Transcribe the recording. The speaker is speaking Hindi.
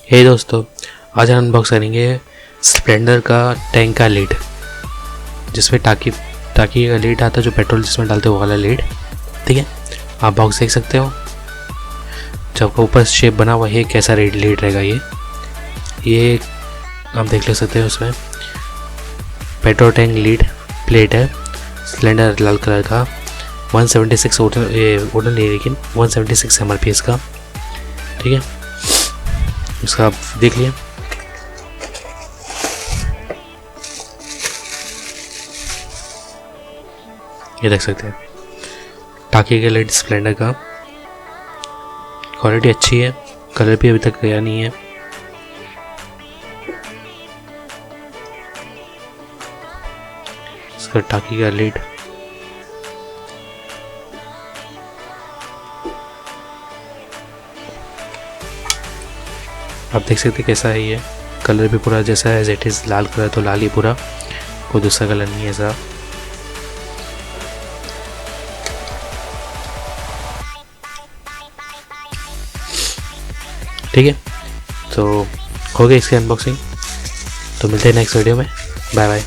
हे दोस्तों, आज हम अनबॉक्स करेंगे स्प्लेंडर का टैंक का लीड, जिसमें टाकी का लीड आता है, जो पेट्रोल जिसमें डालते हैं वो वाला लीड। ठीक है, आप बॉक्स देख सकते हो। जब आपका ऊपर शेप बना हुआ है, कैसा लीड रहेगा ये आप देख ले सकते हो। उसमें पेट्रोल टैंक लीड प्लेट है, स्प्लेंडर लाल कलर का, 176 ओडन नहीं, लेकिन 176 MRP इसका। ठीक है, इसका आप देख लिया। ये देख सकते हैं टाकी के लीड स्प्लेंडर का। क्वालिटी अच्छी है, कलर भी अभी तक गया नहीं है। इसका टाकी का लीड आप देख सकते हैं कैसा है। ये कलर भी पूरा जैसा है एज इट इज़, लाल कलर तो लाल ही पूरा, कोई दूसरा कलर नहीं है ऐसा। ठीक है, तो हो गई इसकी अनबॉक्सिंग। तो मिलते हैं नेक्स्ट वीडियो में। Bye bye.